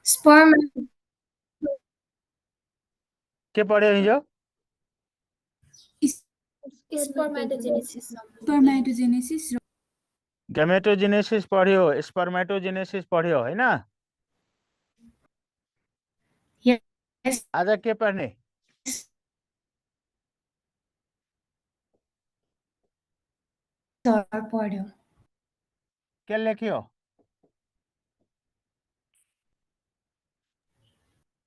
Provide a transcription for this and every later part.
Sperm के पढ्यो हिजो? spermatogenesis. Spermatogenesis. गैमेटोजेनेसिस पढ्यो, स्पर्मेटोजेनेसिस पढ्यो हैन? Yes, आज के पढ्ने? sir, पढ्यो. के लेख्यो?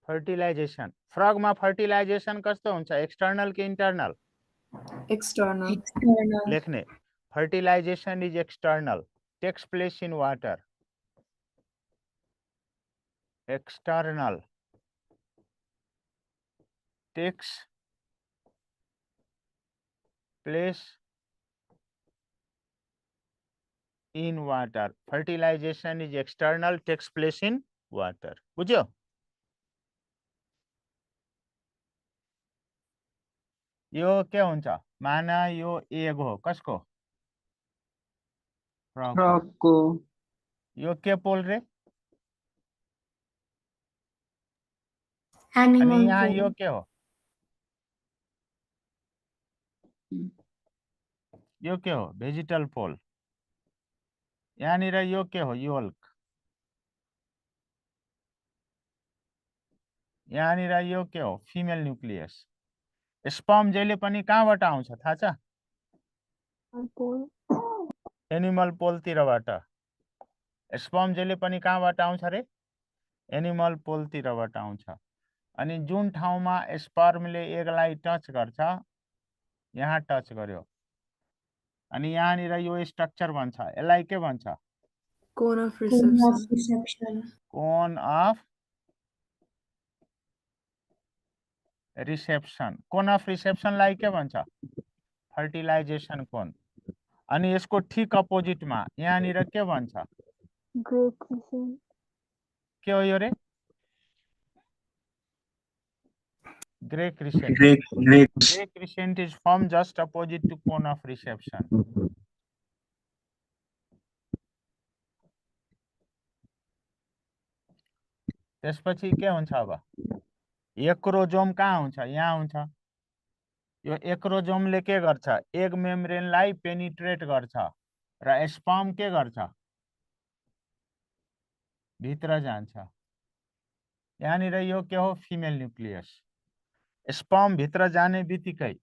फर्टिलाइजेसन. फ्रगमा फर्टिलाइजेसन कस्तो हुन्छ? एक्सटर्नल कि इन्टर्नल? External. External. लेख्ने. Fertilization is external. Takes place in water. External. Takes place in water. Fertilization is external, takes place in water. बुझ्यो? यो के हुन्छ? माना यो एग हो, कसको? Frog को. यो के पोल रे? Animal अनि यहाँ pole. यो के हो? यो के हो? भेजिटल पोल. यहाँनिर यो के हो? योल्क. यहाँनिर यो के हो? Female nucleus. स्पर्म जहिले पनि कहाँबाट आउँछ थाहा छ? एनिमल पोलतिरबाट. स्पर्म जहिले पनि कहाँबाट आउँछ रे? एनिमल पोलतिरबाट आउँछ. अनि जुन ठाउँमा स्पर्मले एगलाई टच गर्छ, यहाँ टच गर्यो. अनि यहाँनिर यो स्ट्रक्चर बन्छ. यसलाई के भन्छ? Cone of Cone of reception. reception. Cone of reception. Cone of रिसेप्सनलाई के भन्छ? Fertilization cone. अनि यसको ठीक अपोजिटमा यहाँनिर के भन्छ? Great crescent. के हो यो रे? Gray crescent. Great. Gray crescent is formed just opposite to cone of reception. त्यसपछि के हुन्छ अब? एक्रोजोम कहाँ हुन्छ? यहाँ हुन्छ. यो एक्रोजोमले के गर्छ? एग मेम्ब्रेनलाई पेनिट्रेट गर्छ र स्पर्म के गर्छ? भित्र जान्छ. यहाँनिर यो के हो? Female nucleus. स्पर्म भित्र जाने बित्तिकै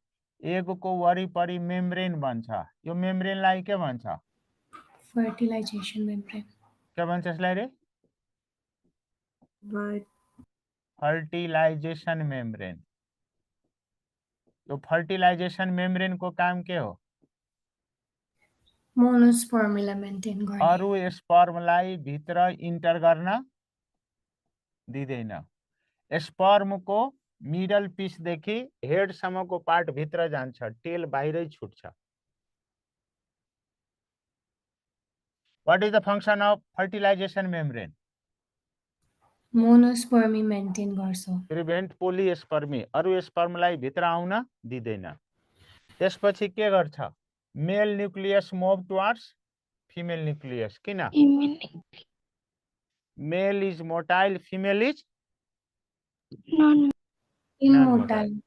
एगको वरिपरि मेम्ब्रेन बन्छ. यो मेम्ब्रेनलाई के भन्छ? Fertilization membrane. के भन्छ यसलाई रे? Right. Fertilisation membrane. यो फर्टिलाइजेसन मेम्ब्रेनको काम के हो? Monospermलाई मेन्टेन गर्ने. अरु स्पर्मलाई भित्र इन्टर गर्न दिँदैन. स्पर्मको मिडल पिसदेखि हेडसम्मको पार्ट भित्र जान्छ, टेल बाहिरै छुट्छ. What is the function of fertilization membrane? Monospermy maintain गर्छ. Prevent polyspermy. अरु स्पर्मलाई भित्र आउन दिँदैन. त्यसपछि के गर्छ? Male nucleus move towards female nucleus. किन? Male is motile, female is immotile.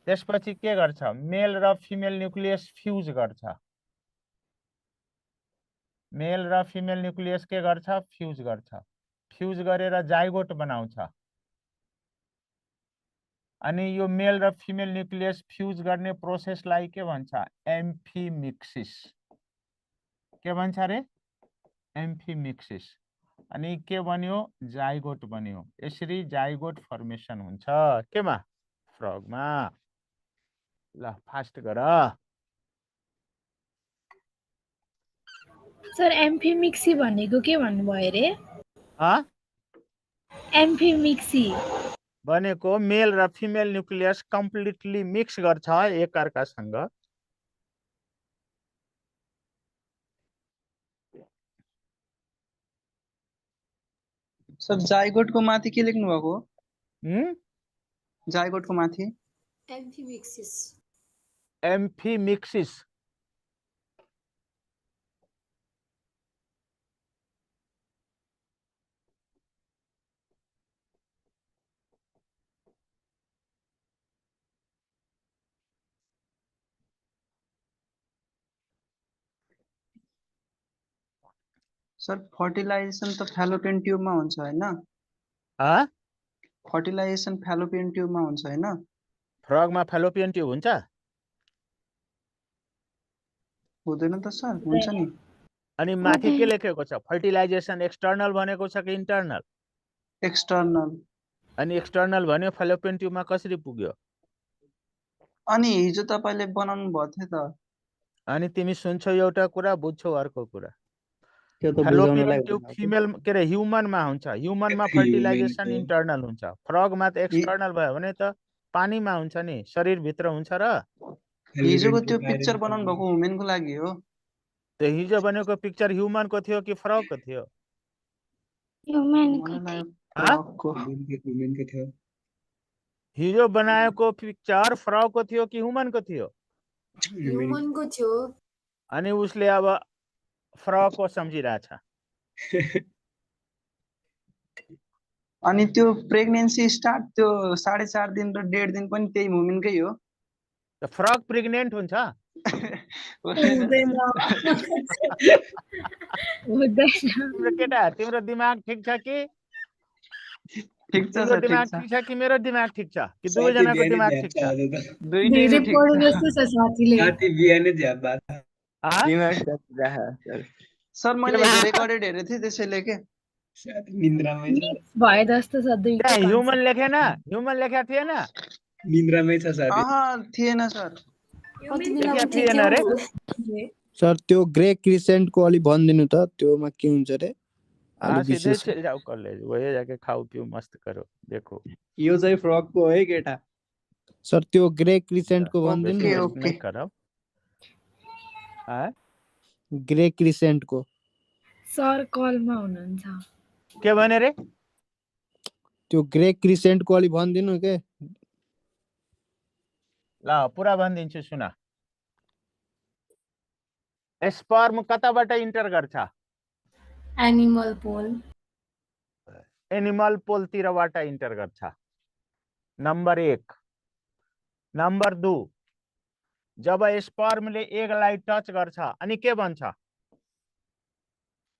त्यसपछि के गर्छ? मेल र फिमेल न्युक्लियस फ्युज गर्छ. मेल र फिमेल न्युक्लियस के गर्छ? फ्युज गर्छ. फ्युज गरेर जाइगोट बनाउँछ. अनि यो मेल र फिमेल न्युक्लियस फ्युज गर्ने प्रोसेसलाई के भन्छ? एम्फिमिक्सिस. के भन्छ रे? एम्फिमिक्सिस. अनि के बन्यो? जाइगोट बन्यो. यसरी जाइगोट फर्मेसन हुन्छ. केमा? फ्रगमा. ल फास्ट गर. सर एम्फिमिक्सी भनेको के भन्नुभयो रे? एम्फिमिक्सी भनेको मेल र फिमेल न्युक्लियस कम्प्लिटली मिक्स गर्छ एकअर्कासँग. सर जाइगोट को माथि के लेख्नु भएको? जाइगोट को माथि एम्फिमिक्सिस. एम्फिमिक्सिस. सर फर्टिलाइजेसन त फ्यालोपियन ट्युबमा हुन्छ हैन? फर्टिलाइजेसन फ्यालोपियन ट्युबमा हुन्छ हैन? फ्रगमा फेलोपियन ट्युब हुन्छ? हुँदैन त सर, हुन्छ नि। अनि माथि के लेखेको छ? फर्टिलाइजेसन एक्सटर्नल भनेको छ कि इन्टर्नल? एक्सटर्नल। अनि एक्सटर्नल भन्यो फेलोपियन ट्युबमा कसरी पुग्यो? अनि हिजो तपाईले बनाउनु भयो थियो त। अनि तिमी सुन्छौ एउटा कुरा, बुझ्छौ अर्को कुरा। त्यो त फेलोपियन बुझाउनलाई ट्युब हुँदैन। फिमेल के रे ह्युमनमा हुन्छ। ह्युमनमा फर्टिलाइजेसन इन्टर्नल हुन्छ। फ्रगमा त एक्सटर्नल भयो भने त पानीमा हुन्छ नि, शरीरभित्र हुन्छ र। हिजोको त्यो पिक्चर बनाउनु भएको वुमेनको लागि हो। त्यो हिजो बनेको पिक्चर ह्युमनको थियो कि फ्रगको थियो? मलाई फ्रगको। हिजो बनाएको पिक्चर फ्रगको थियो कि ह्युमनको थियो? ह्युमनको थियो। अनि उसले अब फ्रगको सम्झिरहेछ। अनि त्यो प्रेग्नेन्सी स्टार्ट त्यो 4.5 दिन र 1.5 दिन पनि त्यही वुमेनकै हो। त फ्रग प्रेग्नेन्ट हुन्छ? हुँदैन। तिम्रो केटा, तिम्रो दिमाग ठिक छ कि? ठिक छ तिम्रो सर, दिमाग ठिक छ। ठिक छ कि मेरो दिमाग ठिक छ कि दुवैजनाको दिमाग ठिक छ? दुईटै धेरै ठिक पढे छ। जस्तो छ साथीले। सर मैले हिजो रेकर्डेड हेरेको थिएँ त्यसैले के। मिक्स भए जस्तो छ दुईको त्यहाँ ह्युमन कन्सेप्ट। लेखेन? ह्युमन लेखेको थिएन? थिएन सर। कति बेला लेखेको उठे थिएन क्या रे? हो? सर त्यो ग्रे क्रिसेन्टको अलि भनिदिनु त, त्योमा के हुन्छ रे? अलि सीधे विशेष। चल जाओ कॉलेज, वही जाके खाओ पियो मस्त करो, देखो। यो चाहिँ फ्रगको है केटा। सर त्यो ग्रे क्रिसेन्टको बेसी भनिदिनु ओके, न। Waste okay. नहीं करो। ग्रे क्रिसेन्टको। सर कलमा हुनुहुन्छ। के भने रे? त्यो ग्रे क्रिसेन्टको अलि भनिदिनु के। ल पुरा भनिदिन्छु सुन। स्पर्म कताबाट इन्टर गर्छ? एनिमल पोल। एनिमल पोलतिरबाट इन्टर गर्छ। नम्बर 1। नम्बर 2, जब स्पर्मले एगलाई टच गर्छ अनि के भन्छ?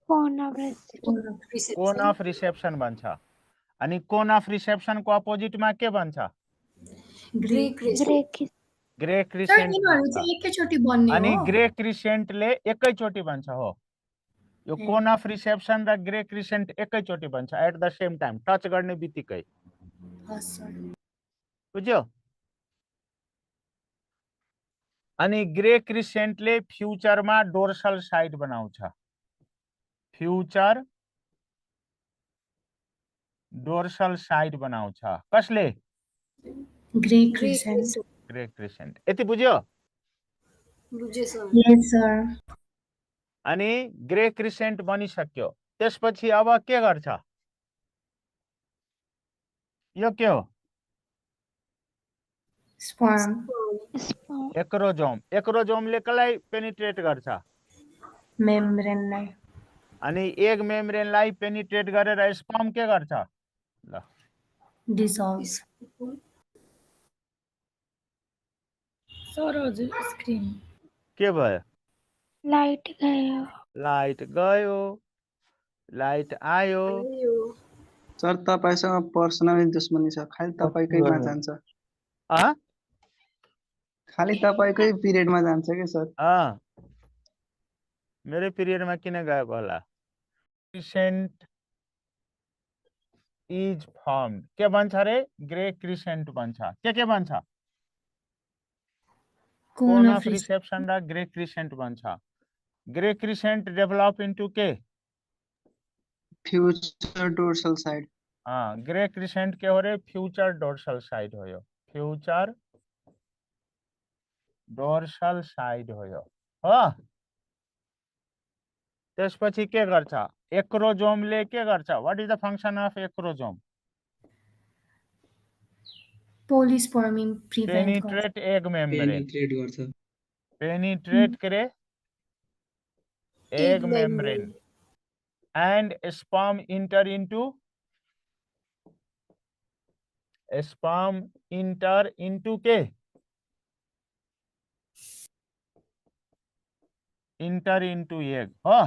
कोन अफ रिसेप्सन भन्छ। अनि कोन अफ रिसेप्सनको अपोजिटमा के भन्छ? Grey crescent. Grey sir crescent यिनीहरू भन्छ। चाहिँ एकैचोटि बन्ने अनि हो? ग्रे क्रिसेन्टले एकैचोटि भन्छ हो। यो कोन अफ रिसेप्सन र ग्रे क्रिसेन्ट एकैचोटि भन्छ at the same time, touch गर्ने बित्तिकै। Yes sir. बुझ्यो? अनि ग्रे क्रिसेन्टले फ्युचरमा डोर्सल साइड बनाउँछ। फ्युचर डोर्सल साइड बनाउँछ। कसले? Grey crescent. Grey crescent. यति बुझ्यो? बुझे सर। Yes sir. अनि ग्रे क्रिसेन्ट बनिसक्यो, त्यसपछि अब के गर्छ? यो के हो? स्पर्म। एक्रोजोम। एक्रोजोमले कसलाई पेनिट्रेट गर्छ? मेम्ब्रेनलाई। अनि एग मेम्ब्रेनलाई पेनिट्रेट गरेर स्पर्म के गर्छ? ल डिसल्भ। सर हजुर स्क्रिन के भयो? लाइट गयो। लाइट गयो, लाइट आयो। सर तपाईसँग पर्सनली दुश्मनी छ, खालि तपाईकैमा जान्छ। खालि तपाईकै पिरियडमा जान्छ के सर। मेरो पिरियडमा किन गएको होला? Crescent is formed. के भन्छ रे? ग्रे क्रिसेन्ट भन्छ। के भन्छ? कोन अफ रिसेप्सन र ग्रे क्रिसेन्ट भन्छ। ग्रे क्रिसेन्ट डेभलप इन्टु के? Future dorsal side. Grey crescent के हो रे? फ्युचर डोर्सल साइड हो यो। फ्युचर डोर्सल साइड हो यो। हो? त्यसपछि के गर्छ? एक्रोजोमले के गर्छ? What is the function of acrosome? Polyspermy prevent penetrate egg membrane. Penetrate करे egg membrane and sperm enter into के? enter into egg हो।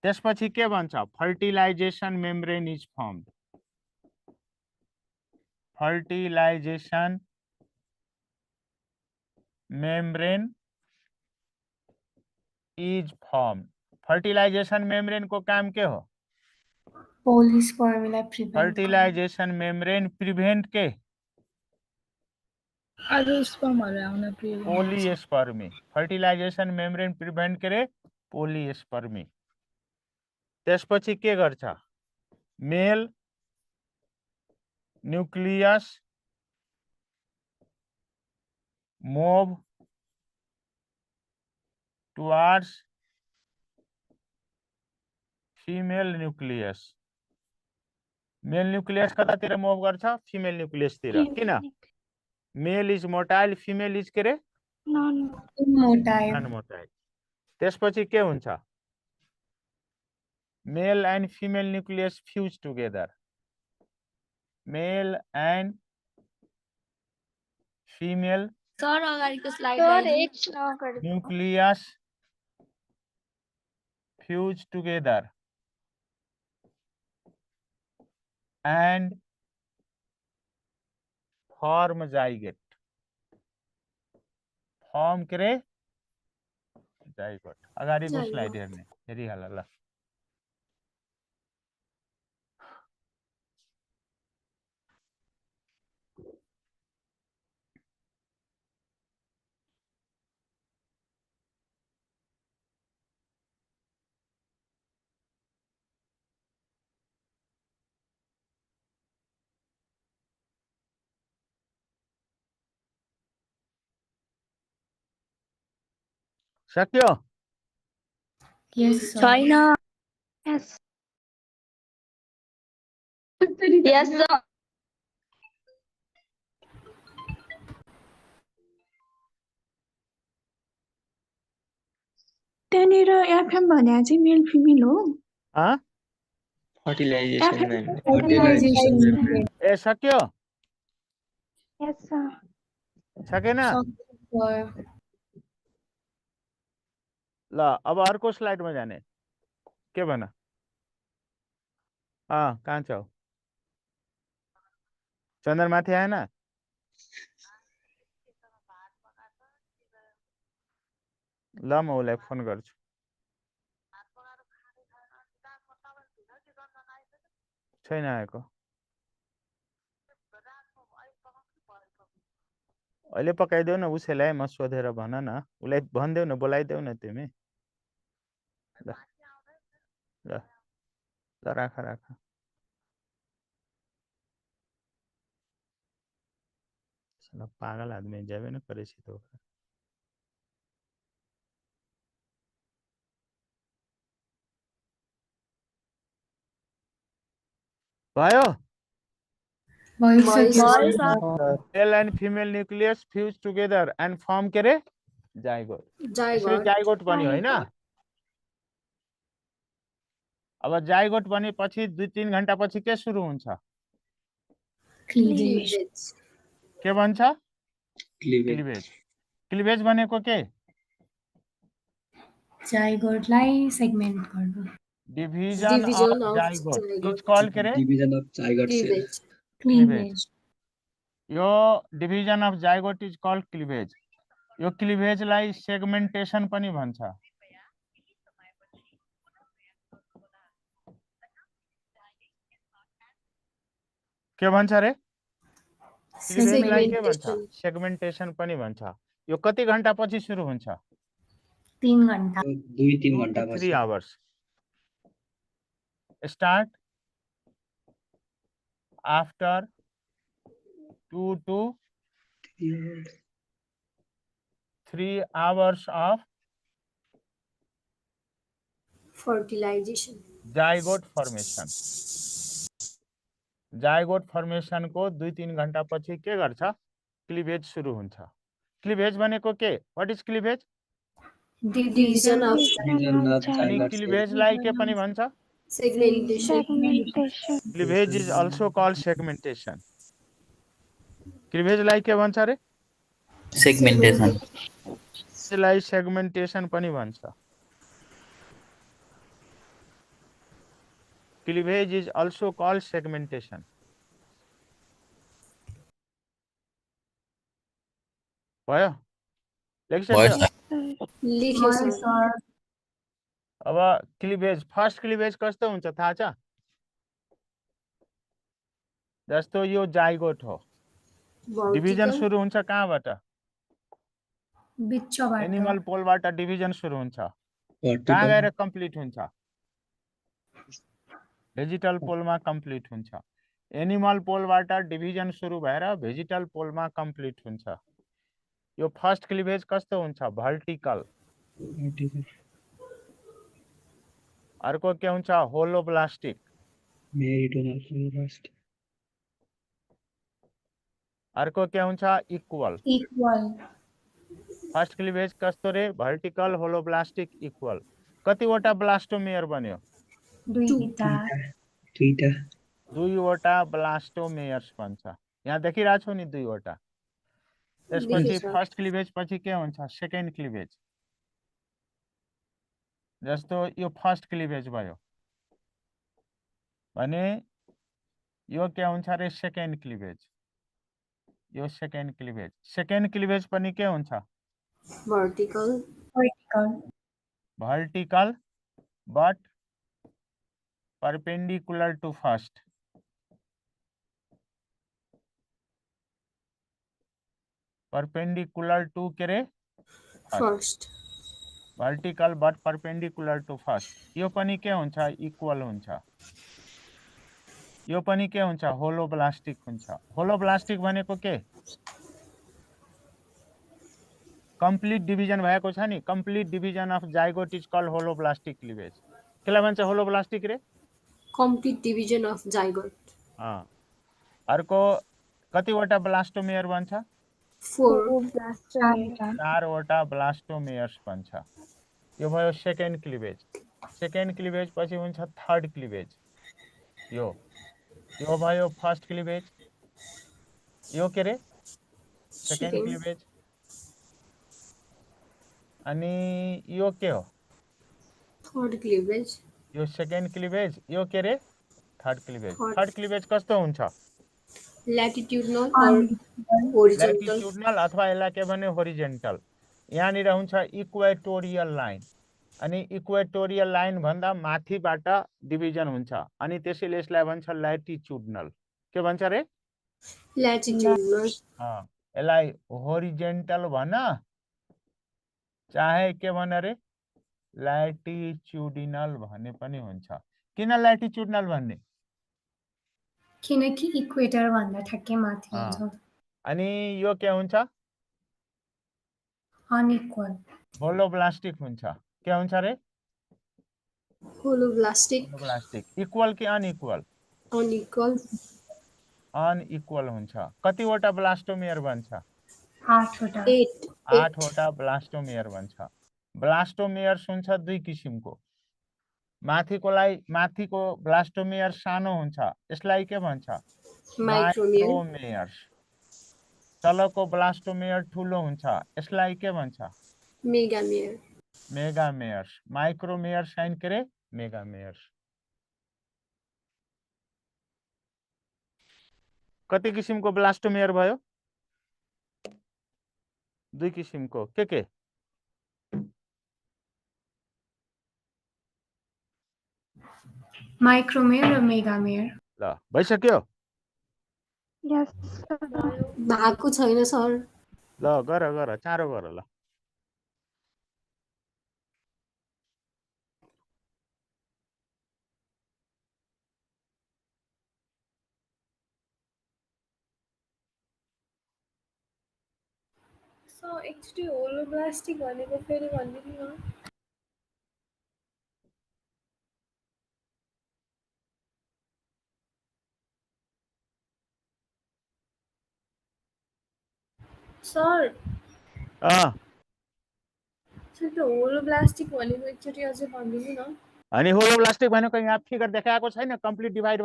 त्यसपछि के भन्छ fertilisation membrane is formed fertilisation membrane is formed fertilisation membrane को काम के हो पोलिस्पर्मीलाई प्रिभेन्ट फर्टिलाइजेसन मेम्ब्रेन प्रिभेन्ट के एन्जियोस्पर्महरु आउन प्रिभेन्ट पोलिएस्पर्मी फर्टिलाइजेसन मेम्ब्रेन प्रिभेन्ट करे पोलिएस्पर्मी त्यसपछि के गर्छ मेल nucleus move towards female nucleus मेल न्यूक्लियस कतातिर मूव गर्छ फीमेल न्यूक्लियस तिर किन male is motile female is के रे मोटाइल नन मोटाइल त्यसपछि के हुन्छ male and female nucleus fuse together male and female sir अगाडिको slide nucleus fuse together and form zygote form करे zygote अगाडिको स्लाइड हेर्ने हेरिहाल ल सक्यो यस सर छैन यस सर त्यहाँनिर एफएम भने चाहिँ मेल फिमेल हो फर्टिलाइजेसन फर्टिलाइजेसन ए सक्यो यस सर सकेन सर ल अब अर्को स्लाइडमा जाने के भन कहाँ छौ चन्द्रमाथि आएन ल म उसलाई फोन गर्छु छैन आएको अहिले पकाइदेऊ न उसैलाई म सोधेर भन न उसलाई भनिदेऊ न बोलाइदेऊ न तिमी ल ल ल राख राख साला पागल आदमी जाबे न करे छी तो भयो भइसक्यो male and female nucleus fuse together and form के रे जाइगोट जाइगोट बन्यो हैन अब जाइगोट बनेपछि 2-3 घण्टा पछि के सुरु हुन्छ क्लिवेज के भन्छ क्लिवेज क्लिवेज भनेको के जाइगोटलाई सेगमेन्ट गर्नु division of zygote is called के रे division of zygote cell cleavage यो division of zygote is called cleavage यो क्लिवेजलाई सेगमेन्टेसन पनि भन्छ के भन्छ रे क्लिवेजलाई के भन्छ सेगमेन्टेसन पनि भन्छ यो कति घण्टा पछि सुरु हुन्छ 3 घण्टा 2-3 घण्टा 3 पछि hours start after 2 to 3 hours of fertilisation zygote formation zygote formation को 2-3 घण्टा पछि के गर्छ क्लिवेज सुरु हुन्छ क्लिवेज भनेको के what is cleavage division of division of अनि जाइगोट सेल क्लिवेजलाई के पनि भन्छ सेगमेन्टेसन क्लिवेज इज अल्सो कॉल्ड सेगमेन्टेसन क्लिवेजलाई के भन्छ रे सेगमेन्टेसन यसलाई सेगमेन्टेसन पनि भन्छ Cleavage is also called segmentation. भयो लेखिसक्यो लेख्यो भयो सर सर अब क्लिभेज फर्स्ट क्लिभेज कस्तो हुन्छ थाहा छ जस्तो यो जाइगोट हो डिभिजन Vertical. सुरु हुन्छ कहाँबाट बिचबाट एनिमल पोलबाट डिभिजन सुरु हुन्छ कहाँ Vertical. गएर कम्प्लिट हुन्छ भेजिटल पोलमा कम्प्लिट हुन्छ एनिमल पोलबाट डिभिजन सुरु भएर भेजिटल पोलमा कम्प्लिट हुन्छ यो फर्स्ट क्लिभेज कस्तो हुन्छ भर्टिकल Vertical. अर्को के हुन्छ होलोब्लास्टिक Meridional fibroblast. अर्को के हुन्छ इक्वल इक्वल फर्स्ट क्लिभेज कस्तो रे भर्टिकल होलोब्लास्टिक इक्वल कतिवटा ब्लास्टोमेयर बन्यो दुईटा Theta. दुईवटा ब्लास्टोमेयर्स बन्छ यहाँ देखिरहेको छौ नि दुईवटा त्यसपछि देखेको छ। फर्स्ट क्लिभेज पछि के हुन्छ सेकेन्ड क्लिभेज जस्तो यो फर्स्ट क्लिभेज भयो भने यो के हुन्छ रे सेकेन्ड क्लिभेज यो सेकेन्ड क्लिभेज पनि के हुन्छ Vertical. Vertical vertical but perpendicular to first perpendicular to के रे First. vertical but perpendicular to first यो पनि के हुन्छ इक्वल हुन्छ यो पनि के हुन्छ होलोब्लास्टिक हुन्छ होलोब्लास्टिक भनेको के कम्प्लिट डिभिजन भएको छ नि complete division of zygote is called holoblastic cleavage केलाई भन्छ होलोब्लास्टिक रे Complete division of zygote. अर्को कतिवटा ब्लास्टोमेयर बन्छ 4. चारवटा ब्लास्टोमेयर्स बन्छ यो भयो सेकेन्ड क्लिभेज पछि हुन्छ थर्ड क्लिभेज यो भयो फर्स्ट क्लिभेज यो के रे सेकेन्ड Second. क्लिभेज अनि यो के हो Third cleavage. यो सेकेन्ड क्लिभेज यो के रे थर्ड क्लिभेज Third. थर्ड क्लिभेज कस्तो हुन्छ Latitudinal or horizontal. ल्याटिट्युडनल अथवा यसलाई के भन्यो होरिजेन्टल यहाँनिर हुन्छ इक्वेटोरियल लाइन अनि इक्वेटोरियल लाइन भन्दा माथिबाट डिभिजन हुन्छ अनि त्यसैले यसलाई भन्छ ल्याटिट्युडनल के भन्छ रे Latitudinal. यसलाई होरिजेन्टल भन चाहे के भन रे ल्याटिट्युडिनल भन्ने पनि हुन्छ किन ल्याटिट्युडनल भन्ने किनकि इक्वेटर भन्दा ठ्याक्कै माथि हुन्छ अनि यो के हुन्छ अनइक्वल होलोब्लास्टिक हुन्छ के हुन्छ रे Holoblastic. होलोब्लास्टिक इक्वल कि अनइक्वल Unequal. अनइक्वल हुन्छ कतिवटा ब्लास्टोमेयर बन्छ 8वटा 8. 8वटा ब्लास्टोमेयर बन्छ ब्लास्टोमेयर्स हुन्छ दुई किसिमको माथिको ब्लास्टोमेयर सानो हुन्छ यसलाई के भन्छ Micromeer. माइक्रोमेयर्स तलको ब्लास्टोमेयर ठुलो हुन्छ यसलाई के भन्छ Megameer. मेगामेयर्स माइक्रोमेयर्स साइन के रे मेगामेयर्स कति किसिमको ब्लास्टोमेयर भयो दुई किसिमको के माइक्रोमेयर र मेगामेयर ल भइसक्यो Yes, sir. भएको छैन सर ल गर चाँडो गर ल सो एकचोटि होलोब्लास्टिक भनेको फेरि भनिदिनु न सर त्यो होलोब्लास्टिक भनेको एकचोटि अझै भनिदिनु न अनि होलोब्लास्टिक भनेको यहाँ फिगर देखाएको छैन कम्प्लिट डिभाइड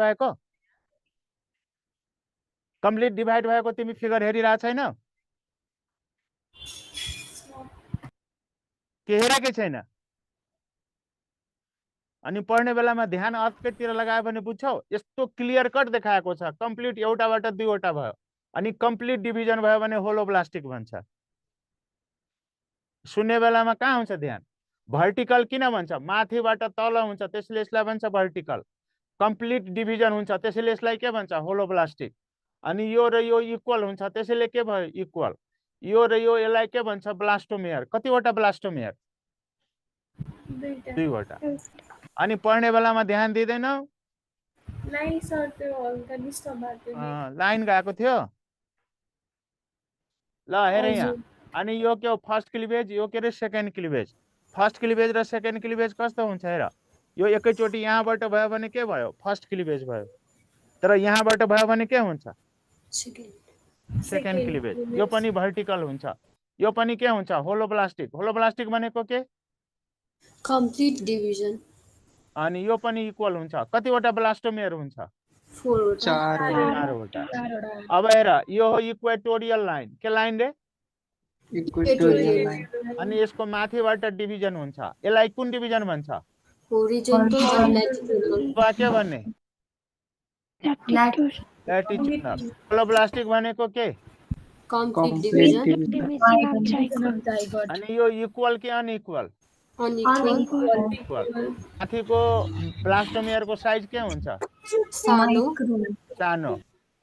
भएको तिमी फिगर हेरिरहेको छैन के हेरेकै छैन अनि पढ्ने बेलामा ध्यान अर्कैतिर लगायो भने बुझ्छौ यस्तो क्लियर कट देखाएको छ कम्प्लिट एउटाबाट दुईवटा भयो अनि कम्प्लिट डिभिजन भयो भने होलोब्लास्टिक भन्छ सुन्ने बेलामा कहाँ हुन्छ ध्यान भर्टिकल किन भन्छ माथिबाट तल हुन्छ त्यसले यसलाई भन्छ भर्टिकल कम्प्लिट डिभिजन हुन्छ त्यसैले यसलाई के भन्छ होलोब्लास्टिक अनि यो र यो इक्वल हुन्छ त्यसैले के भयो इक्वल यो र यो यसलाई के भन्छ ब्लास्टोमेयर कतिवटा ब्लास्टोमेयर दुईवटा अनि पढ्ने बेलामा ध्यान दिँदैनौ लाइन गएको थियो ल हेर यहाँ अनि यो के हो फर्स्ट क्लिभेज यो के रे सेकेन्ड क्लिभेज फर्स्ट क्लिभेज र सेकेन्ड क्लिभेज कस्तो हुन्छ हेर यो एकैचोटि यहाँबाट भयो भने के भयो फर्स्ट क्लिभेज भयो तर यहाँबाट भयो भने के हुन्छ सेकेन्ड क्लिभेज यो पनि भर्टिकल हुन्छ यो पनि के हुन्छ होलोब्लास्टिक भनेको के कम्प्लिट डिभिजन अनि यो पनि इक्वल हुन्छ कतिवटा ब्लास्टोमेयर हुन्छ 4 चारवटा अब हेर यो हो इक्वेटोरियल लाइन के लाइन रे इक्वेटोरियल लाइन अनि यसको माथिबाट डिभिजन हुन्छ यसलाई कुन डिभिजन भन्छ होरिजोन्टल ल्याटिट्युडल के भन्ने ल्याटिट्युडनल होलोब्लास्टिक भनेको के कम्प्लिट डिभिजन अनि यो इक्वल कि अनइक्वल अनइक्वल माथिको ब्लास्टोमेयरको साइज के हुन्छ सानो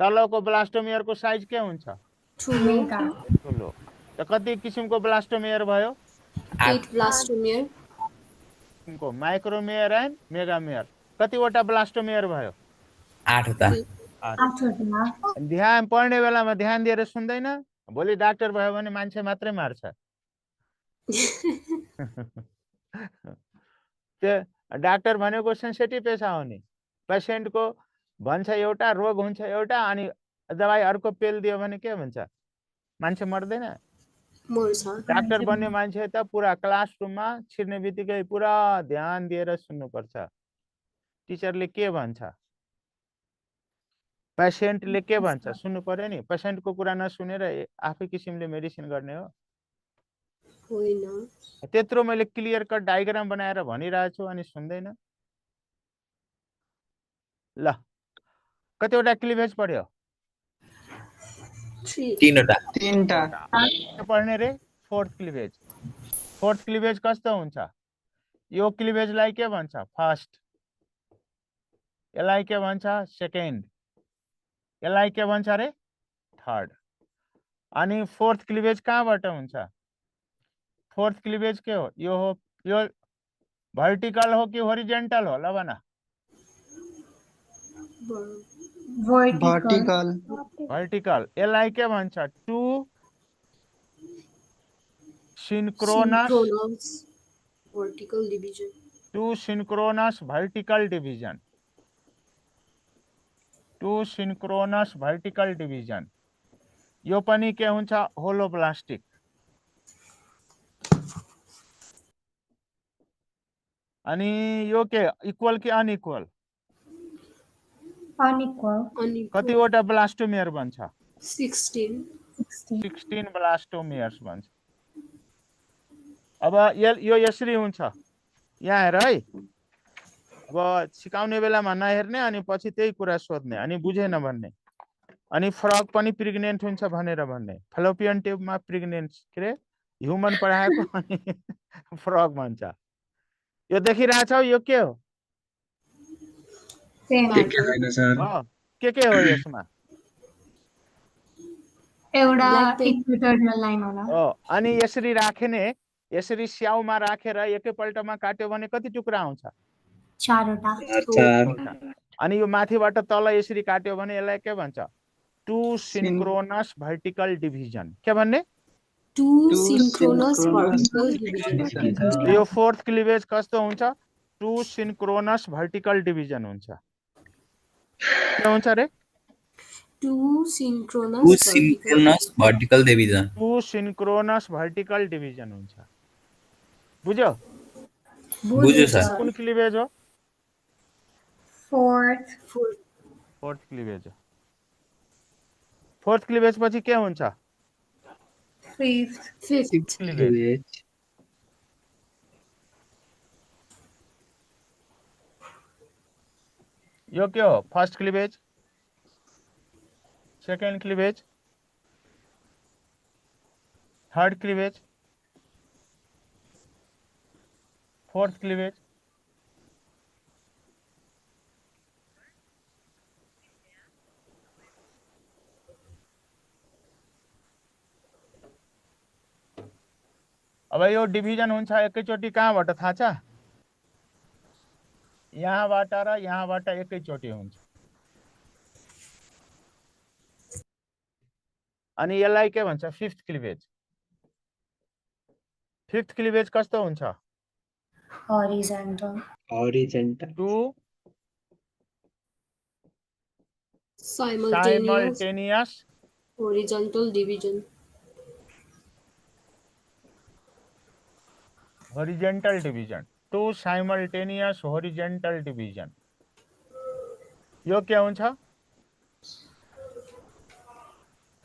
तलको ब्लास्टोमेयरको साइज के हुन्छ ठुलो त कति किसिमको ब्लास्टोमेयर भयो 8 ब्लास्टोमेयर को माइक्रोमेयर एन्ड मेगामेयर कतिवटा ब्लास्टोमेयर भयो 8 वटा ध्यान पढ्ने बेलामा ध्यान दिएर सुन्दैन भोलि डाक्टर भयो भने मान्छे मात्रै मार्छ त्यो डाक्टर भनेको सेन्सिटिभ पेशा हो नि पेसेन्टको भन्छ एउटा रोग हुन्छ एउटा अनि दबाई अर्को पेल दियो भने के भन्छ मान्छे मर्दैन डाक्टर बन्ने मान्छे त पुरा क्लासरुममा छिर्ने बित्तिकै पुरा ध्यान दिएर सुन्नुपर्छ टिचरले के भन्छ पेसेन्टले के भन्छ सुन्नु पर्यो नि पेसेन्टको कुरा नसुनेर आफै किसिमले मेडिसिन गर्ने हो होइन त्यत्रो मैले क्लियर कट डायग्राम बनाएर भनिरहेको छु अनि सुन्दैन ल कतिवटा क्लिभेज पढ्यो 3 वटा तीनटा पढ्ने रे फोर्थ क्लिभेज कस्तो हुन्छ यो क्लिभेजलाई के भन्छ फर्स्ट यसलाई के भन्छ सेकेन्ड यसलाई के भन्छ रे थर्ड अनि फोर्थ क्लिभेज कहाँबाट हुन्छ फोर्थ क्लिभेज के हो यो भर्टिकल हो कि होरिजेंटल हो ल भन भर्टिकल यसलाई के भन्छ two synchronous vertical division two synchronous vertical division यो पनि के हुन्छ होलोब्लास्टिक अनि यो के इक्वल कि अनइक्वल कतिवटा ब्लास्टोमेयर बन्छ 16 ब्लास्टोमेयर्स बन्छ अब यो यसरी हुन्छ यहाँ हेर है अब सिकाउने बेलामा नहेर्ने अनि पछि त्यही कुरा सोध्ने अनि बुझेन भन्ने अनि फ्रग पनि प्रेग्नेन्ट हुन्छ भनेर भन्ने फेलोपियन ट्युबमा प्रेग्नेन्ट के रे ह्युमन पढाएको अनि फ्रग भन्छ यो देखिरहेछौ यो के हो के हो यसमा एउटा इक्वेटोरियल लाइन होला अनि यसरी राखेने यसरी स्याउमा राखेर एकैपल्टमा काट्यो भने कति टुक्रा आउँछ 4 वटा अनि यो माथिबाट तल यसरी काट्यो भने यसलाई के भन्छ टु सिन्क्रोनस भर्टिकल डिभिजन के भन्ने यो फोर्थ क्लिभेज कस्तो हुन्छ टु सिन्क्रोनस भर्टिकल डिभिजन हुन्छ के हुन्छ रे टु सिन्क्रोनस भर्टिकल डिभिजन हुन्छ बुझ्यो सर कुन क्लिभेज हो फोर्थ क्लिभेज पछि के हुन्छ यो के हो? First cleavage, second cleavage, third cleavage, fourth cleavage. अब यो डिभिजन हुन्छ एकैचोटि कहाँबाट थाहा छ? यहाँबाट र यहाँबाट एकैचोटि हुन्छ। अनि यसलाई के भन्छ? Fifth cleavage. फिफ्थ क्लिवेज कस्तो हुन्छ? horizontal. Two Simultaneous simultaneous horizontal division. horizontal division, two simultaneous horizontal division। यो के हुन्छ?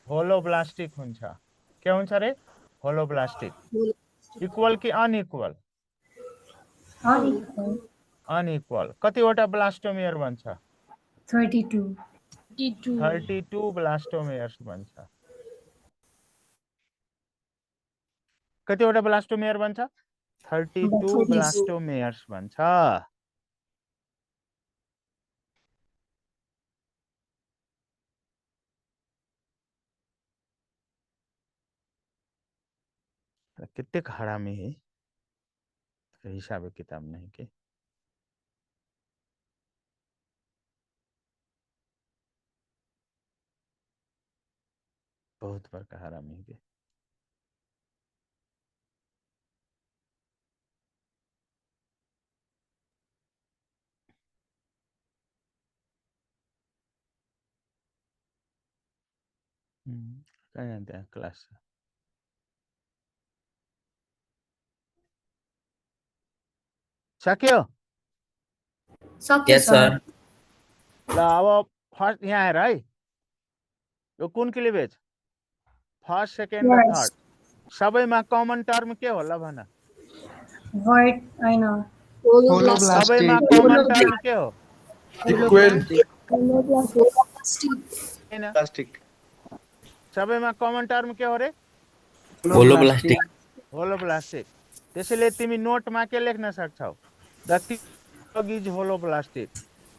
होलोब्लास्टिक हुन्छ। के हुन्छ रे? होलोब्लास्टिक। इक्वल कि अनइक्वल? Unequal. अनइक्वल। कतिवटा ब्लास्टोमियर बन्छ? 32. 32 ब्लास्टोमियर्स बन्छ। कतिवटा ब्लास्टोमियर बन्छ? 32 ब्लास्टोमियर्स बन्छ। कितने हरामी है, हिसाब किताब नहीं के। बहुत बड़का हरामी के। क्या जानते हैं क्लास? सक्यो? Yes, sir. ल अब फर्स्ट यहाँ आएर है, यो कुन क्लिवेज? फर्स्ट, सेकेन्ड र Yes. थर्ड। सबैमा कमन टर्म के होला भन? Void, I know. Holoblastic. सबैमा Holoblastic. कमन टर्म के हो? हैन? प्लास्टिक। सबैमा कमन टर्म के हो रे? होलोब्लास्टिक। होलोब्लास्टिक। त्यसैले तिमी नोटमा के लेख्न सक्छौ? The cleavage is holoblastic.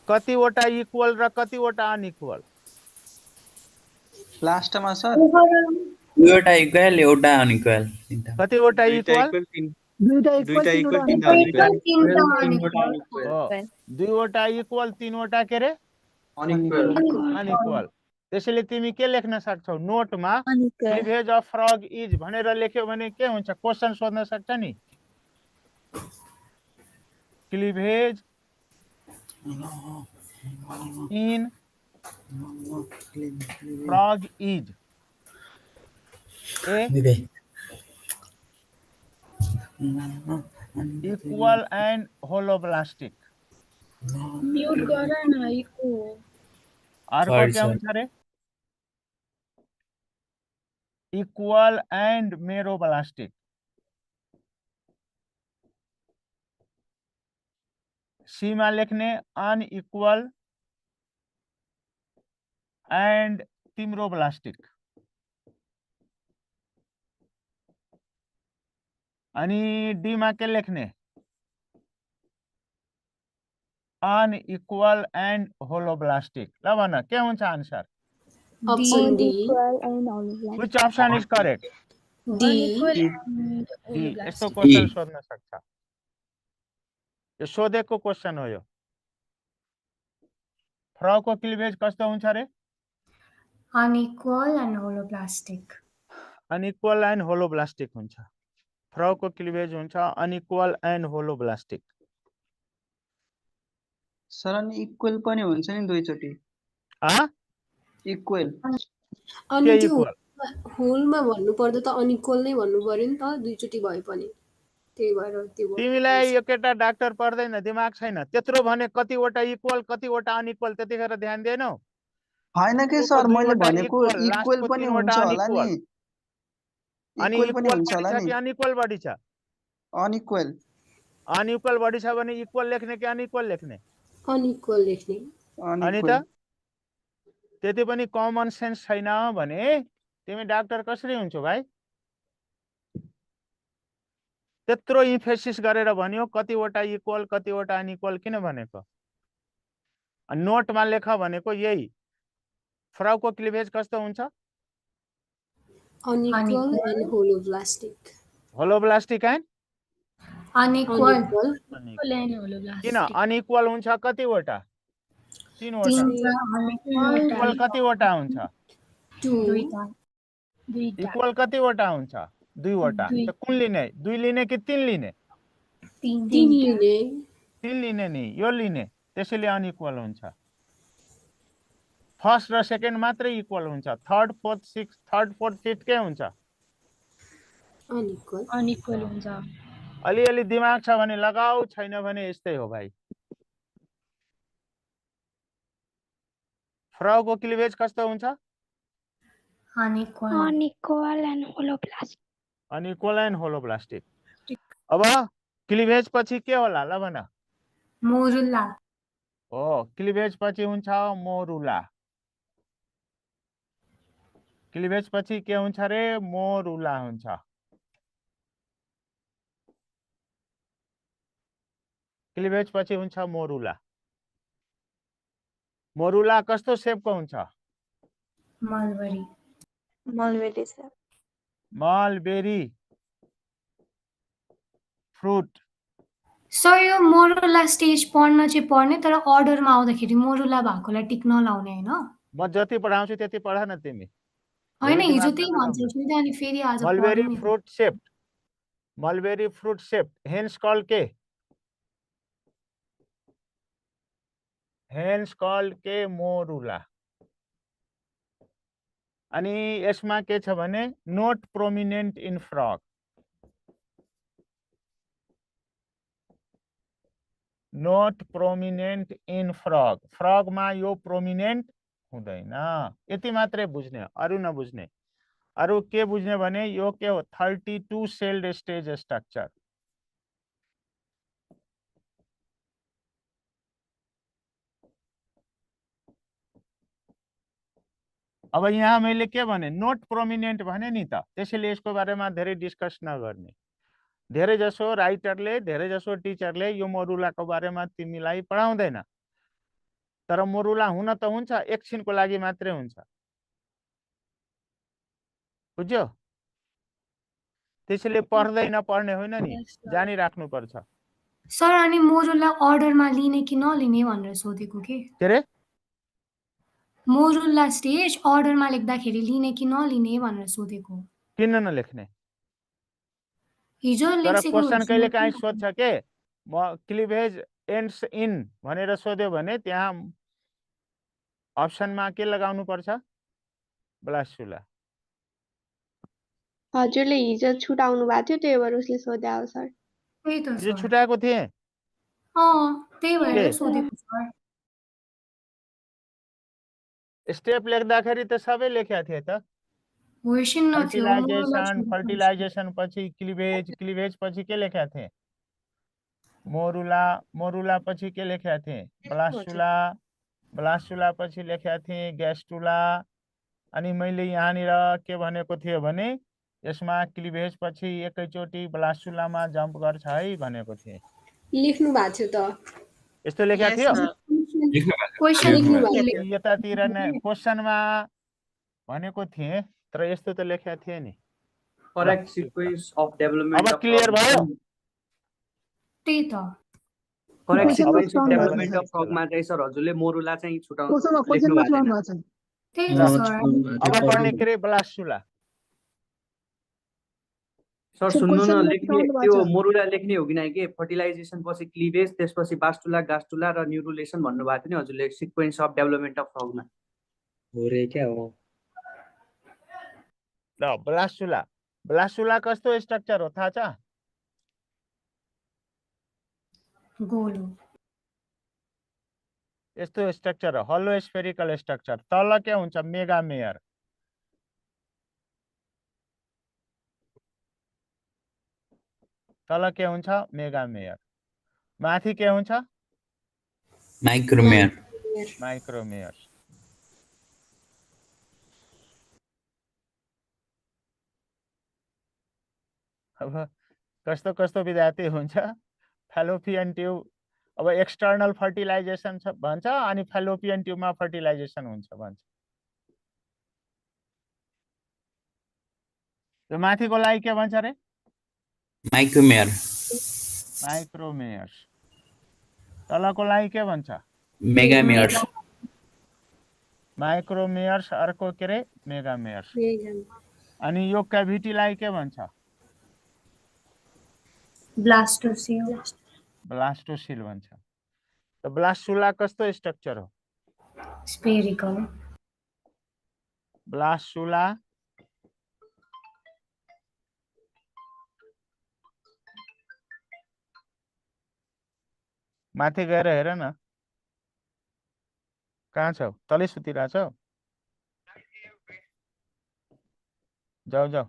कतिवटा इक्वल र कतिवटा अनइक्वल? लास्टमा सर दुईवटा इक्वल एउटा अनइक्वल। कतिवटा इक्वल? दुईटा इक्वल तीनवटा हो, दुईवटा इक्वल, तीनवटा के रे? अनइक्वल। त्यसैले तिमी के लेख्न सक्छौ? नोटमा क्लिवेज अफ फ्रग इज भनेर लेख्यो भने के हुन्छ? क्वेशन सोध्न सक्छ नि। Cleavage in frog is a equal and holoblastic. Mute गर न इको। अर्को क्या हुन्छ रे? Equal and मेरोब्लास्टिक। सीमा लेख्ने अनइक्वल एंड तिम्रोब्लास्टिक। अनि डी मा के लेख्ने? Unequal and holoblastic. ल भन के हुन्छ answer? Option D. Which option is correct? D. D. यस्तो क्वेशन सोध्न सक्छ। यो सोधेको क्वेशन हो यो। फ्रगको क्लिवेज कस्तो हुन्छ रे? Unequal and holoplastic. Unequal and holoblastic हुन्छ। फ्रगको क्लिवेज हुन्छ अनइक्वल एंड होलोब्लास्टिक। सर अनि इक्वल पनि हुन्छ नि दुईचोटि। इक्वल अनि त्यो इक्वल? होलमा भन्नु पर्दा त अनइक्वल नै भन्नु पर्यो नि त, दुईचोटि भए पनि। त्यही भएर त्यो तिमीलाई यो केटा डाक्टर पढ्दैन, दिमाग छैन त्यत्रो भने कतिवटा इक्वल कतिवटा अनइक्वल त्यतिखेर ध्यान दिएनौ? हैन के सर, मैले दुईवटा भनेको equal, इक्वल लास्टको पनि तीनवटा हुन्छ होला नि। unequal। अनि इक्वल पनि इक्वल हुन्छ बढी होला छ नि। कि अनइक्वल बढी छ? अनइक्वल। अनइक्वल बढी छ भने इक्वल लेख्ने कि अनइक्वल लेख्ने? अनइक्वल लेख्ने। अनि त त्यति पनि कमन सेन्स छैन भने तिमी डाक्टर कसरी हुन्छौ भाइ? त्यत्रो इम्फेसिस गरेर भन्यो कतिवटा इक्वल कतिवटा अनइक्वल किन भनेको? नोटमा लेख भनेको यही। फ्रगको क्लिभेज कस्तो हुन्छ? Unequal and holoblastic. Holoblastic and Unequal. Unequal. किन अनइक्वल हुन्छ? कतिवटा? 3 वटा। Unequal. इक्वल कतिवटा हुन्छ? 2. दुईटा इक्वल कतिवटा हुन्छ? 2 वटा। दुई। त कुन लिने? 2 लिने कि 3 लिने? तीन 3 लिने 3 लिने नि, यो लिने, त्यसैले अनइक्वल हुन्छ। फर्स्ट र सेकेन्ड मात्रै इक्वल हुन्छ, थर्ड फोर्थ फिफ्थ के हुन्छ? unequal. अनइक्वल हुन्छ। अलिअलि दिमाग छ भने लगाऊ, छैन भने यस्तै हो भाइ। फ्रगको क्लिभेज कस्तो हुन्छ? Unequal. Unequal and holoblastic. Unequal and holoblastic. अब क्लिभेज पछि के होला ल भन? Morula. हो, क्लिभेज पछि हुन्छ मोरुला। क्लिभेज पछि के हुन्छ रे? मोरुला हुन्छ। क्लिभेज पछि हुन्छ मोरुला। मोरुला कस्तो शेपको हुन्छ? Mulberry. Mulberry sir. Mulberry fruit. Sir यो मोरुला स्टेज पढ्न चाहिँ पढ्ने, तर अर्डरमा आउँदाखेरि मोरुला भएकोलाई टिक नलाउने होइन? म जति पढाउँछु त्यति पढ न तिमी। होइन, धेरै हिजो दिमाग त्यही नलगाऊ। भन्छ नि त, अनि फेरि आज मलबेरी पढ्नु नि। Fruit shaped. Mulberry fruit shaped, hence called के? हेन्स कॉल्ड के मोरुला। अनि यसमा के छ भने not prominent in frog. Not prominent in frog. फ्रगमा यो प्रोमिनेन्ट हुँदैन। यति मात्रै बुझ्ने, अरु नबुझ्ने। अरु के बुझ्ने भने यो के हो? 32 सेल्ड स्टेज स्ट्रक्चर। अब यहाँ मैले के भने? नोट प्रोमिनेन्ट भने नि त, त्यसैले यसको बारेमा धेरै डिस्कस नगर्ने। धेरै जसो राइटरले, धेरै जसो टिचरले यो मोरुलाको बारेमा तिमीलाई पढाउँदैन, तर मोरुला हुन त हुन्छ, एकछिनको लागि मात्रै हुन्छ। बुझ्यो? त्यसैले पढ्दै नपढ्ने होइन नि, जानिराख्नु पर्छ। सर अनि मोरुला अर्डरमा लिने कि नलिने भनेर सोधेको के? के रे? मोरुला स्टेज अर्डरमा लेख्दाखेरि लिने कि नलिने भनेर सोधेको। किन नलेख्ने? हिजो तर लेखेको क्वेसन कहिले काहीँ सोध्छ के? म क्लिभेज एन्ड्स इन भनेर सोध्यो भने त्यहाँ अप्सनमा के लगाउनु पर्छ? ब्लास्टुला। हजुरले हिजो छुटाउनु भएको थियो, त्यही भएर उसले सोध्या हो सर। त्यही त हिजो सर। छुटाएको थिएँ। त्यही भएर के? सोधेको सर। स्टेप लेख्दाखेरि त सबै लेखेको थिए त। क्वेसन नथियो, फर्टिलाइजेसन पछि क्लिभेज, क्लिभेज पछि के लेखेका थिए? मोरुला, मोरुला पछि के लेखेका थिए? ब्लास्टुला, ब्लास्टुला पछि लेखेका थिए ग्यास्टुला। अनि मैले यहाँनिर के भनेको थियो भने यसमा क्लिभेज पछि एकैचोटि ब्लास्टुलामा जम्प गर्छ है भनेको थिएँ। लेख्नु भएको थियो त। यस्तो लेखेको थियो? क्वेसन लेख्नु भएको थियो। यतातिर क्वेसनमा भनेको थिएँ, तर यस्तो त लेखेको थिएँ नि। करेक्ट सिक्वेन्स अफ डेभलपमेन्ट अब क्लियर भयो? त्यही त। करेक्ट क्वेसनमा सिक्वेन्स अफ छुटाउनु भएको डेभलपमेन्ट अफ फ्रगमा चाहिँ सर हजुरले मोरुला चाहिँ छुटाउनु क्वेसनमा लेख्नु भएको छुटाउनु छैन। भएको छ। त्यही त सर। अब पढ्ने के रे? ब्लास्टुला। सर सर, सुन्नु न, क्वेसनमा लेख्ने छुटाउनु भएको त्यो छ। मोरुला लेख्ने हो कि नै के? फर्टिलाइजेसन पछि क्लिभेज, त्यसपछि बास्टुला, गास्टुला र न्युरुलेसन भन्नुभएको थियो नि हजुरले सिक्वेन्स अफ डेभलपमेन्ट अफ फ्रगमा। हो रे क्या हो? ल ब्लास्टुला। ब्लास्टुला कस्तो स्ट्रक्चर हो थाहा छ? गोल हो। यस्तो स्ट्रक्चर हो, हलो स्फेरिकल स्ट्रक्चर। तल के हुन्छ? मेगामेयर। तल के हुन्छ? मेगामेयर। माथि के हुन्छ? माइक्रोमेयर। माइक्रोमेयर्स। अब कस्तो कस्तो विद्यार्थी हुन्छ फेलोपियन ट्युब अब एक्सटर्नल फर्टिलाइजेसन भन्छ अनि फेलोपियन ट्युबमा फर्टिलाइजेसन हुन्छ भन्छ। यो माथिको लागि के भन्छ रे? माइक्रोमेयर। माइक्रोमेयर्स। तलको लागि के भन्छ? मेगामेयर्स। माइक्रोमेयर्स अर्को के रे? मेगामेयर्स। अनि यो क्याभिटीलाई के भन्छ? ब्लास्टोसिल। ब्लास्टोसिल भन्छ। त ब्लास्टुला कस्तो स्ट्रक्चर हो? स्फेरिकल। ब्लास्टुला माथि गएर हेर न, कहाँ छौ? तलै सुतिरहेको छौ? जाऊ जाऊ।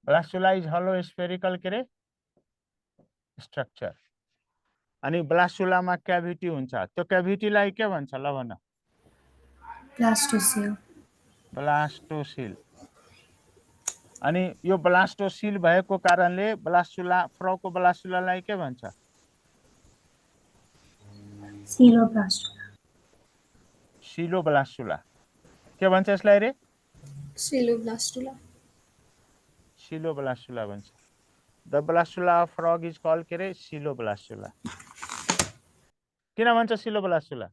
ब्लास्टुला इज हलो स्फेरिकल के रे स्ट्रक्चर। अनि ब्लास्टुलामा क्याभिटी हुन्छ, त्यो क्याभिटीलाई के भन्छ ल भन? ब्लास्टोसिल। ब्लास्टोसिल। अनि यो ब्लास्टोसिल भएको कारणले ब्लास्टुला फ्रको ब्लास्टुलालाई के भन्छ? सिलोब्लास्टुला। सिलोब्लास्टुला। के भन्छ यसलाई रे? सिलोब्लास्टुला। सिलोब्लास्टुला भन्छ। The blastula of frog is called के रे? सिलोब्लास्टुला। किन भन्छ सिलोब्लास्टुला?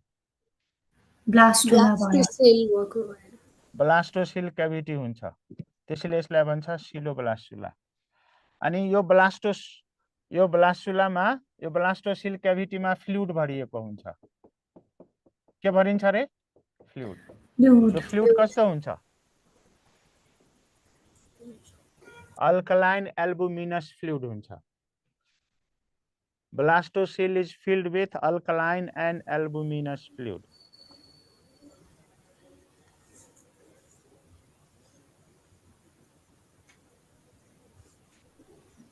ब्लास्टोसिल क्याभिटी हुन्छ, त्यसैले यसलाई भन्छ सिलोब्लास्टुला। अनि यो ब्लास्टुलामा यो ब्लास्टोसिल क्याभिटीमा फ्लुइड भरिएको हुन्छ। के भरिन्छ रे? फ्लुइड। यो फ्लुइड कस्तो हुन्छ? अल्कलाइन एल्बुमिनस फ्लुइड हुन्छ। Blastocyst is filled with alkaline and albuminous fluid.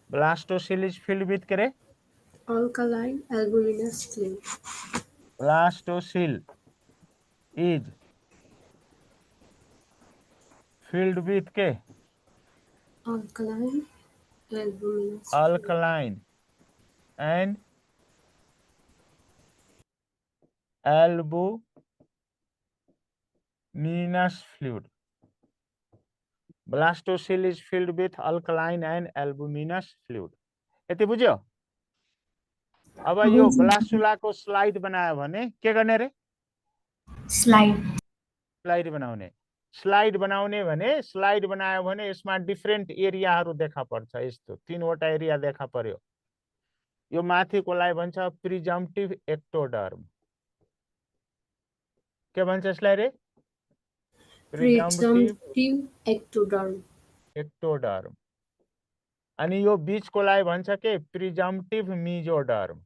Blastocyst is filled with kere? Alkaline albuminous fluid. Blastocyst is filled with ke? Alkaline albuminous. Alkaline and albuminous fluid. Blastocyst is filled with alkaline and albuminous fluid. यति बुझ्यो? अब यो ब्लास्टुलाको slide बनायो भने के गर्ने रे? Slide बनाउने। स्लाइड बनाउने भने स्लाइड बनायो भने यसमा डिफरेन्ट एरियाहरु देखा पर्छ। यस्तो तीनवटा एरिया देखा पर्यो। यो माथिकोलाई भन्छ प्रिजम्प्टिभ एक्टोडर्म। के भन्छ यसलाई रे? प्रिजम्प्टिभ एक्टोडर्म। एक्टोडर्म। अनि यो बीचकोलाई भन्छ के? प्रिजम्प्टिभ मेजोडर्म।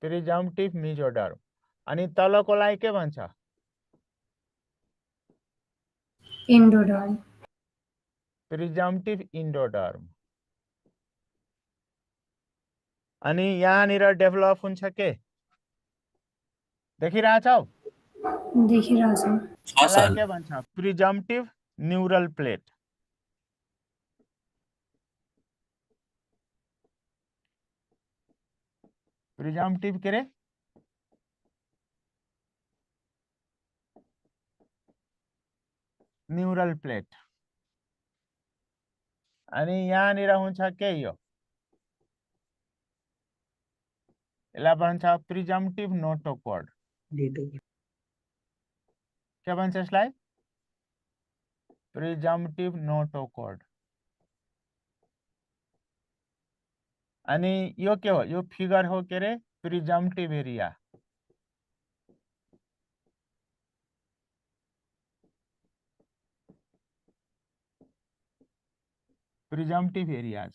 प्रिजम्प्टिभ मेजोडर्म। अनि तलकोलाई के भन्छ? एन्डोडर्म। प्रिजम्प्टिभ एन्डोडर्म। अनि यहाँनिर डेभलप हुन्छ के? देखिरहेछौ? देखिरहेछु। यसलाई के भन्छ? प्रिजम्प्टिभ न्यूरल प्लेट। प्रिजम्प्टिभ के रे? Neural plate. अनि यहाँनिर हुन्छ के यो? यसलाई भन्छ प्रिजम्प्टिभ नोटोकोड। के भन्छ यसलाई? Presumptive notochord. अनि यो के हो? यो फिगर हो के रे? Presumptive area. Presumptive areas.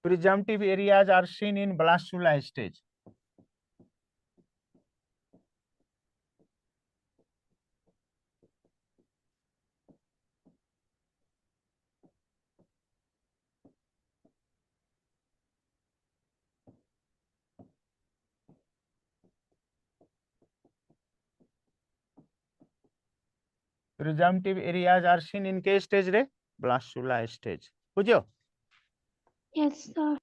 Presumptive areas are seen in blastula stage. Presumptive areas are seen in के स्टेज रे ब्लास्टुला स्टेज बुझ्यो Yes, sir.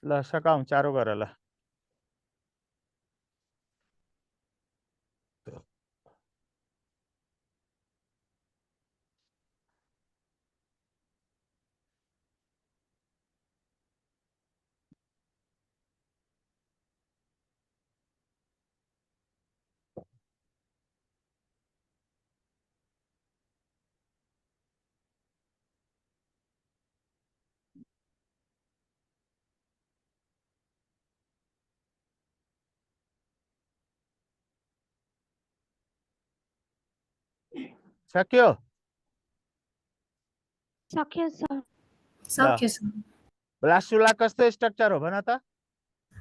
ल सकाउँ चारो गर ल सक्यो सक्यो सर सक्यो सर ब्लास्टुला कस्तो स्ट्रक्चर हो भन त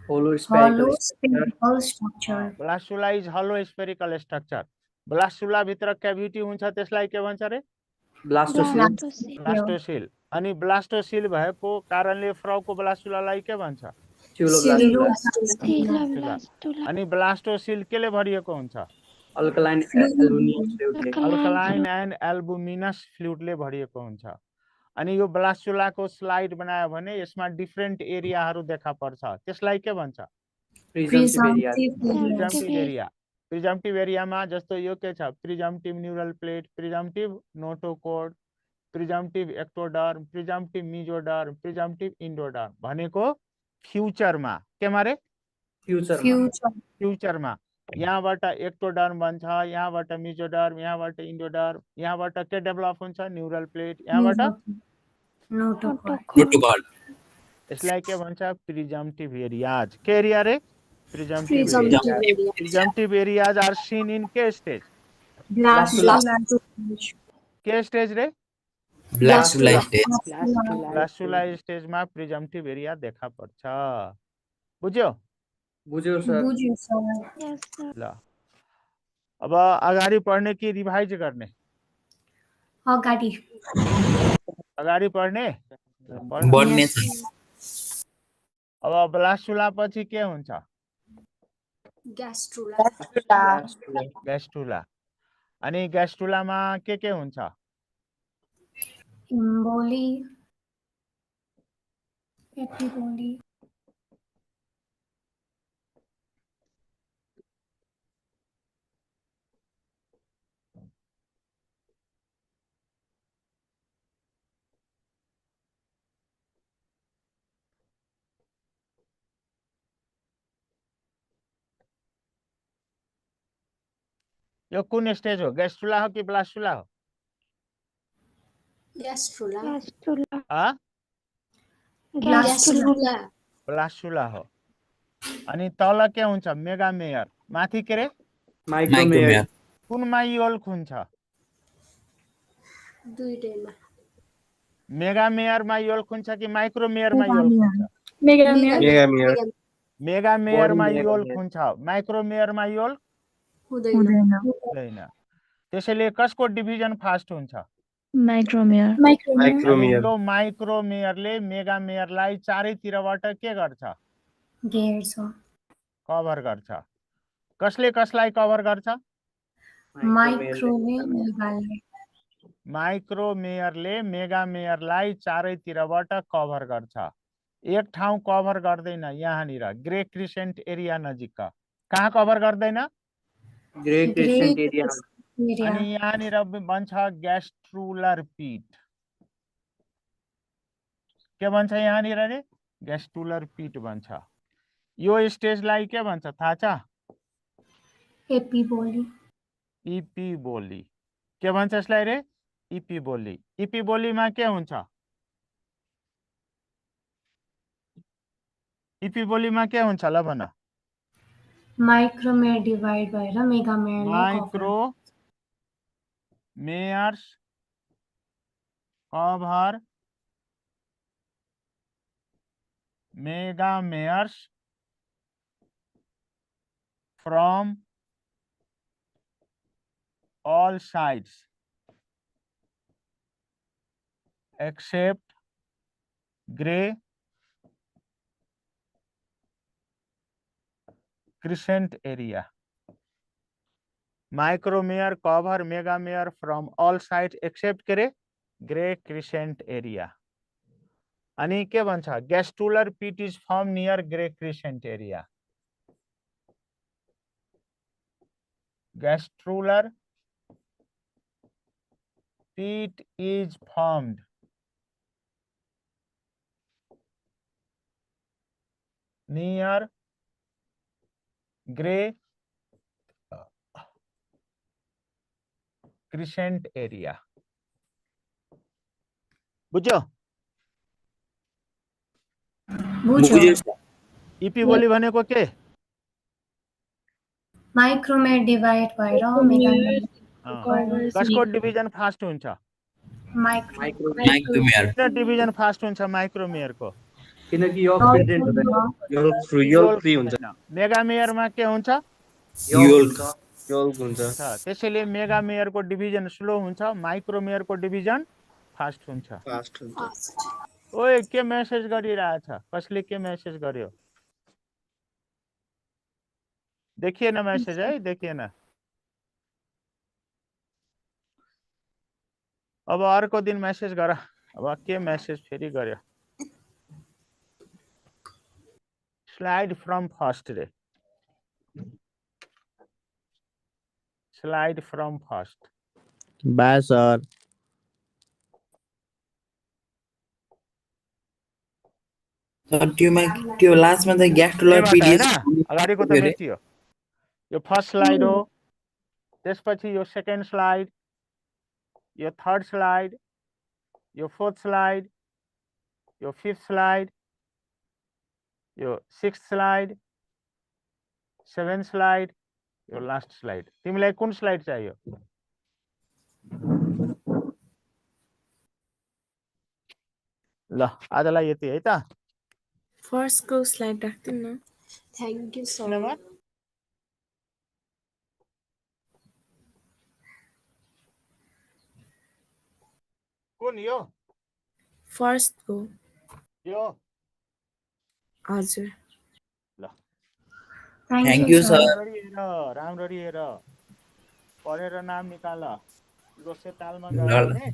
hollow hollow spherical spherical structure blastula is hollow spherical structure blastula भित्र क्याभिटी हुन्छ त्यसलाई के भन्छ रे ब्लास्टोसिल ब्लास्टोसिल अनि ब्लास्टोसिल भएको कारणले फ्रगको ब्लास्टुलालाई के भन्छ ब्लास्टुला अनि ब्लास्टोसिल केले भरिएको हुन्छ अल्कलाइन एल्बुमिनस फ्लुइडले अल्कलाइन एन्ड एल्बुमिनस फ्लुइडले भरिएको हुन्छ अनि यो ब्लास्टुलाको स्लाइड बनायो भने यसमा डिफरेन्ट एरियाहरू देखा पर्छ त्यसलाई के भन्छ प्रिजम्पटिभ एरिया प्रिजम्पटिभ एरियामा जस्तो यो के छ presumptive neural plate presumptive notochord presumptive ectoderm presumptive mesoderm presumptive endoderm भनेको फ्युचरमा केमा रे फ्युचरमा यहाँबाट एक्टोडर्म बन्छ यहाँबाट मिजोडर्म यहाँबाट इन्डोडर्म यहाँबाट के डेभलप हुन्छ न्युरल प्लेट यहाँबाट नोटोकॉर्ड यसलाई के भन्छ प्रिजम्पटिभ एरियाज के एरिया रे प्रिजम्पटिभ एरियाज आर सीन इन के स्टेज के स्टेज रे ब्लास्टुला स्टेज ब्लास्टुला स्टेजमा प्रिजम्पटिभ एरिया देखा पर्छ बुझ्यो बुझ्यो सर ल अब अगाडि पढ्ने कि रिभाइज गर्ने अगाडि पढ्ने बढ्ने छ अब ब्लास्टुला पछि के हुन्छ ग्यास्ट्रुला अनि ग्यास्ट्रुलामा के हुन्छ इम्बोली एपिबोली यो कुन स्टेज हो ग्यास्ट्रुला हो कि ब्लास्टुला हो ब्लास्टुला हो अनि तल के हुन्छ मेगामेयर माथि के रे माइक्रोमेयर कुन माइयोल खुन्छ मेगामेयर माइयोल खुन्छ कि माइक्रोमेयर माइयोल खुन्छ मेगामेयर माइयोल खुन्छ माइक्रोमेयर माइयोल हुँदैन त्यसैले कसको डिभिजन फास्ट हुन्छ माइक्रोमेयर यो माइक्रोमेयरले मेगामेयरलाई चारैतिरबाट के गर्छ कभर गर्छ कसले कसलाई कभर गर्छ माइक्रोमेयरले मेगामेयरलाई चारैतिरबाट कभर गर्छ एक ठाउँ कभर गर्दैन यहाँनिर ग्रे क्रिसेन्ट एरिया नजिक कहाँ कभर गर्दैन अनि यहाँनिर भन्छ ग्यास्ट्रुलर पिट के भन्छ यहाँनिर रे ग्यास्ट्रुलर पिट भन्छ यो स्टेजलाई के भन्छ थाहा छ इपिबोली के भन्छ यसलाई रे इपिबोलीमा के हुन्छ इपिबोलीमा के हुन्छ ल भन माइक्रोमेयर डिवाइड भएर मेगामेयरलाई micromeres cover megameres from all sides except gray crescent area. Micromere cover megamere from all side except के रे ग्रे क्रिसेंट एरिया अनि के भन्छ gastrular pit is form near grey crescent area gastrular pit is formed near gray crescent area. बुझ्यो epiboly भनेको के माइक्रोमेयर divide भएर मेगामेयर कसको डिभिजन फास्ट हुन्छ माइक्रोमेयर किन डिभिजन फास्ट हुन्छ माइक्रोमेयर को किनकि यो प्रेजेन्ट हुँदैन योल्क फ्री हुन्छ मेगामेयरमा के हुन्छ योल्क योल्क हुन्छ त्यसैले मेगामेयर को डिभिजन स्लो हुन्छ माइक्रोमेयर को डिभिजन फास्ट हुन्छ फास्ट हुन्छ ओए के मेसेज गरिरहेछ कसले के मेसेज गर्यो देखिएन मेसेज है देखिएन अब अर्को दिन मेसेज गर अब के मेसेज फेरि गर्यो slide from first ray slide from first by sir त्यो लास्टमा त ग्यास्ट्रुलर पिट इज अगाडिको त मेटियो यो फर्स्ट स्लाइड हो त्यसपछि यो सेकेन्ड स्लाइड यो थर्ड स्लाइड यो फोर्थ स्लाइड यो फिफ्थ स्लाइड यो सिक्स्थ स्लाइड सेभेन्थ स्लाइड यो लास्ट स्लाइड तिमीलाई कुन स्लाइड चाहियो ल आजलाई यति है त फर्स्ट को स्लाइड राख्दिन न थ्याङ्क यू सर धन्यवाद कुन यो फर्स्ट को यो हजुर ल थ्याङ्क यू सर राम्ररी हेर पढेर नाम निकाल दोस्रो तालमा गयो भने